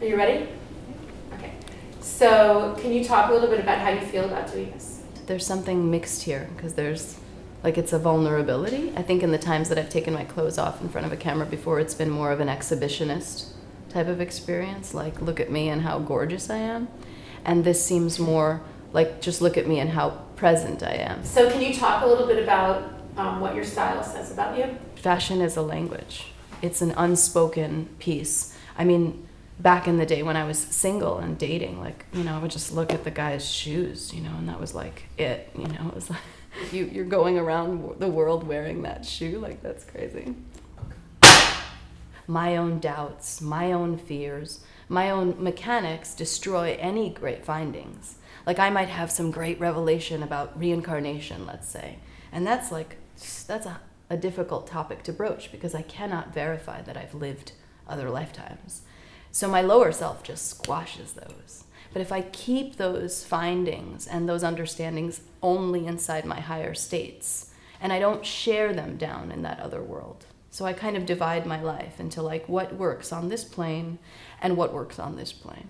Are you ready? Okay. So can you talk a little bit about how you feel about doing this? There's something mixed here, because there's, like, it's a vulnerability. I think in the times that I've taken my clothes off in front of a camera before, it's been more of an exhibitionist type of experience, like, look at me and how gorgeous I am. And this seems more like, just look at me and how present I am. So can you talk a little bit about what your style says about you? Fashion is a language. It's an unspoken piece. I mean, back in the day when I was single and dating, like, you know, I would just look at the guy's shoes, you know, and that was like it, you know, it was like, you're going around the world wearing that shoe, like, that's crazy. My own doubts, my own fears, my own mechanics destroy any great findings. Like, I might have some great revelation about reincarnation, let's say, and that's a difficult topic to broach because I cannot verify that I've lived other lifetimes. So my lower self just squashes those. But if I keep those findings and those understandings only inside my higher states, and I don't share them down in that other world, so I kind of divide my life into, like, what works on this plane and what works on this plane.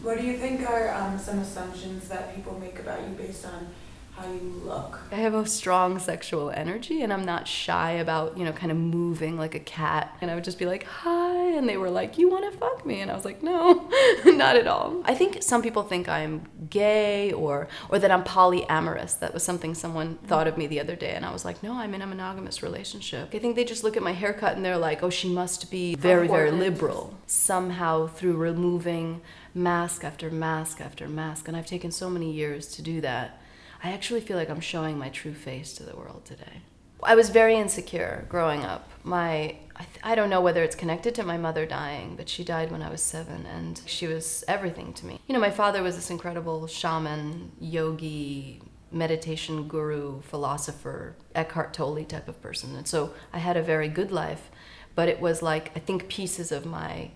What do you think are some assumptions that people make about you based on how you look? I have a strong sexual energy, and I'm not shy about, you know, kind of moving like a cat. And I would just be like, hi, and they were like, you want to fuck me? And I was like, no, not at all. I think some people think I'm gay or that I'm polyamorous. That was something someone thought of me the other day, and I was like, no, I'm in a monogamous relationship. I think they just look at my haircut and they're like, oh, she must be very, very liberal. Somehow, through removing mask after mask after mask, and I've taken so many years to do that, I actually feel like I'm showing my true face to the world today. I was very insecure growing up. I don't know whether it's connected to my mother dying, but she died when I was 7, and she was everything to me. You know, my father was this incredible shaman, yogi, meditation guru, philosopher, Eckhart Tolle type of person, and so I had a very good life, but it was like, I think pieces of my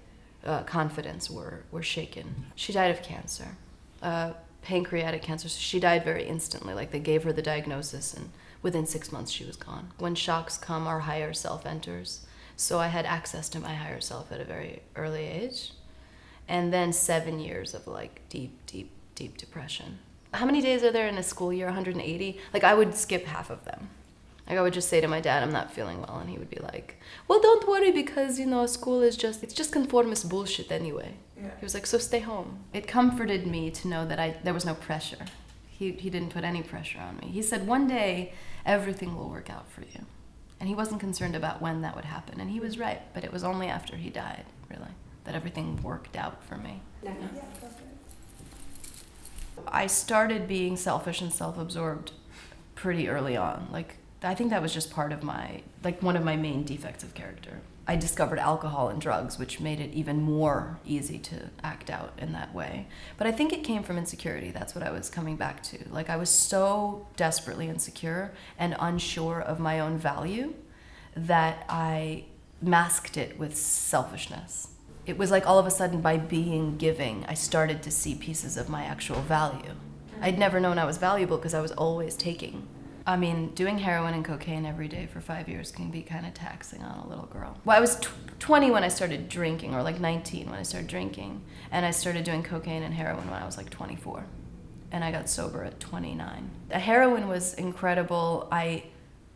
confidence were shaken. She died of cancer. Pancreatic cancer. So she died very instantly. Like, they gave her the diagnosis and within 6 months she was gone. When shocks come, our higher self enters. So I had access to my higher self at a very early age. And then 7 years of, like, deep, deep, deep depression. How many days are there in a school year? 180? Like, I would skip half of them. Like, I would just say to my dad, I'm not feeling well, and he would be like, well, don't worry, because, you know, school is it's just conformist bullshit anyway. Yeah. He was like, so stay home. It comforted me to know that there was no pressure. He didn't put any pressure on me. He said, one day, everything will work out for you. And he wasn't concerned about when that would happen, and he was right, but it was only after he died, really, that everything worked out for me. Yeah. I started being selfish and self-absorbed pretty early on. Like, I think that was just part of one of my main defects of character. I discovered alcohol and drugs, which made it even more easy to act out in that way. But I think it came from insecurity. That's what I was coming back to. Like, I was so desperately insecure and unsure of my own value that I masked it with selfishness. It was like all of a sudden, by being giving, I started to see pieces of my actual value. I'd never known I was valuable because I was always taking. I mean, doing heroin and cocaine every day for 5 years can be kind of taxing on a little girl. Well, I was 20 when I started drinking, or like 19 when I started drinking, and I started doing cocaine and heroin when I was like 24, and I got sober at 29. The heroin was incredible. I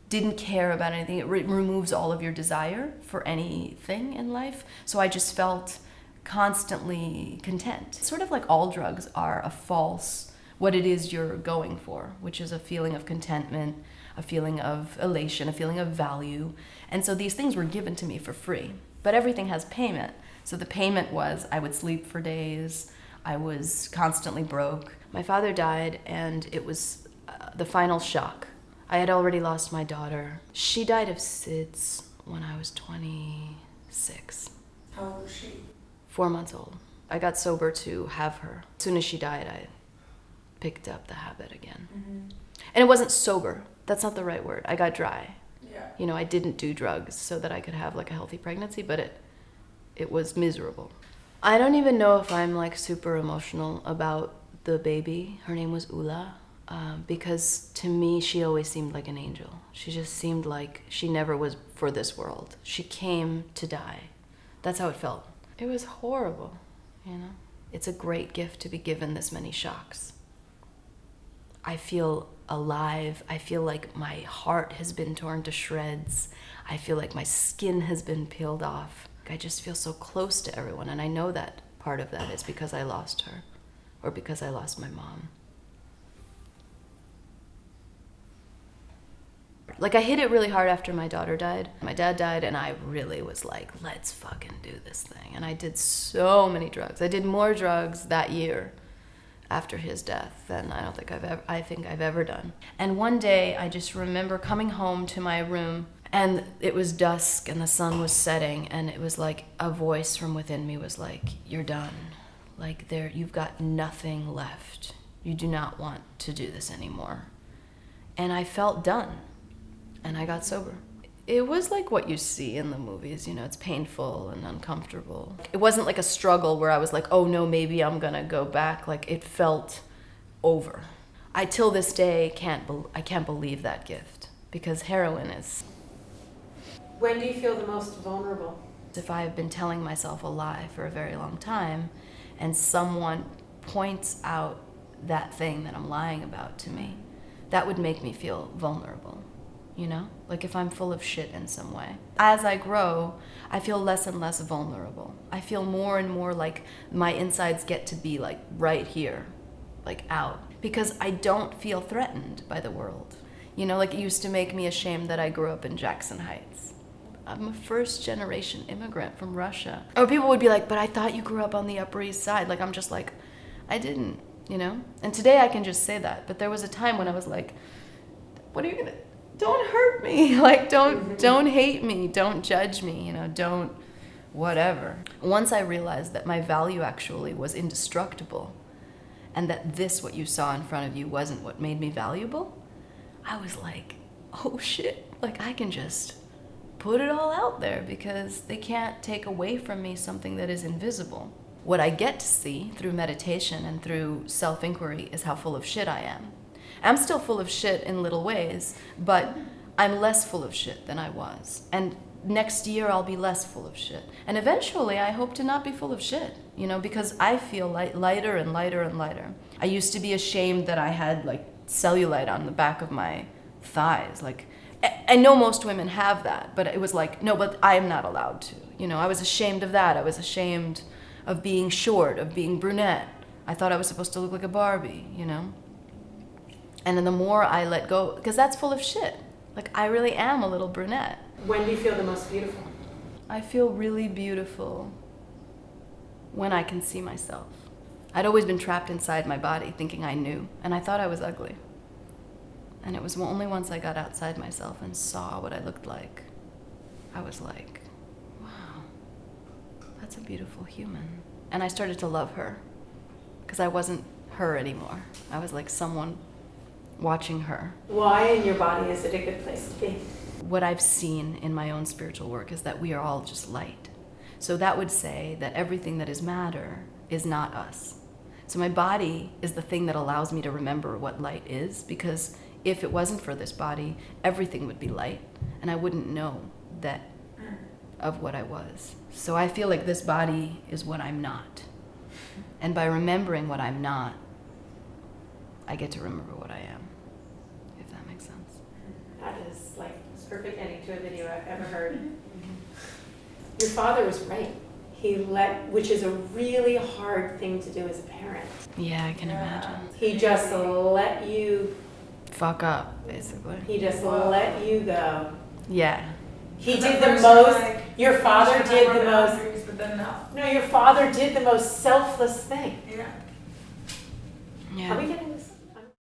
didn't care about anything. It removes all of your desire for anything in life, so I just felt constantly content. Sort of like all drugs are a false what it is you're going for, which is a feeling of contentment, a feeling of elation, a feeling of value. And so these things were given to me for free, but everything has payment. So the payment was I would sleep for days, I was constantly broke. My father died, and it was the final shock. I had already lost my daughter. She died of SIDS when I was 26. How old was she? 4 months old. I got sober to have her. As soon as she died, I picked up the habit again. Mm-hmm. And it wasn't sober. That's not the right word. I got dry. Yeah. You know, I didn't do drugs so that I could have like a healthy pregnancy, but it was miserable. I don't even know if I'm like super emotional about the baby. Her name was Ula, because to me, she always seemed like an angel. She just seemed like she never was for this world. She came to die. That's how it felt. It was horrible, you know? It's a great gift to be given this many shocks. I feel alive. I feel like my heart has been torn to shreds. I feel like my skin has been peeled off. I just feel so close to everyone, and I know that part of that is because I lost her, or because I lost my mom. Like, I hit it really hard after my daughter died. My dad died, and I really was like, let's fucking do this thing. And I did so many drugs. I did more drugs that year after his death than I think I've ever done. And one day, I just remember coming home to my room, and it was dusk, and the sun was setting, and it was like a voice from within me was like, you're done. Like, you've got nothing left. You do not want to do this anymore. And I felt done. And I got sober. It was like what you see in the movies, you know, it's painful and uncomfortable. It wasn't like a struggle where I was like, oh no, maybe I'm gonna go back. Like, it felt over. I, till this day, I can't believe that gift, because heroin is... When do you feel the most vulnerable? If I have been telling myself a lie for a very long time, and someone points out that thing that I'm lying about to me, that would make me feel vulnerable. You know, like if I'm full of shit in some way. As I grow, I feel less and less vulnerable. I feel more and more like my insides get to be like right here, like out, because I don't feel threatened by the world. You know, like it used to make me ashamed that I grew up in Jackson Heights. I'm a first-generation immigrant from Russia. Or people would be like, but I thought you grew up on the Upper East Side. Like, I'm just like, I didn't, you know? And today I can just say that. But there was a time when I was like, what are you gonna... Don't hurt me, like don't hate me, don't judge me, you know, don't whatever. Once I realized that my value actually was indestructible, and that this, what you saw in front of you, wasn't what made me valuable, I was like, oh shit, like I can just put it all out there, because they can't take away from me something that is invisible. What I get to see through meditation and through self-inquiry is how full of shit I am. I'm still full of shit in little ways, but I'm less full of shit than I was. And next year I'll be less full of shit. And eventually I hope to not be full of shit, you know, because I feel lighter and lighter and lighter. I used to be ashamed that I had like cellulite on the back of my thighs. Like, I know most women have that, but it was like, no, but I am not allowed to. You know, I was ashamed of that. I was ashamed of being short, of being brunette. I thought I was supposed to look like a Barbie, you know? And then the more I let go, because that's full of shit. Like, I really am a little brunette. When do you feel the most beautiful? I feel really beautiful when I can see myself. I'd always been trapped inside my body thinking I knew, and I thought I was ugly. And it was only once I got outside myself and saw what I looked like, I was like, wow, that's a beautiful human. And I started to love her, because I wasn't her anymore. I was like someone watching her. Why in your body is it a good place to be? What I've seen in my own spiritual work is that we are all just light. So that would say that everything that is matter is not us. So my body is the thing that allows me to remember what light is, because if it wasn't for this body, everything would be light, and I wouldn't know that of what I was. So I feel like this body is what I'm not. And by remembering what I'm not, I get to remember what I am, if that makes sense. That is like the perfect ending to a video I've ever heard. Your father was right. Which is a really hard thing to do as a parent. Yeah, I can imagine. He just let you Fuck up, basically. He just let you go. Yeah. He did the most. Your father did the most. But then no, your father did the most selfless thing. Yeah. Yeah. Are we getting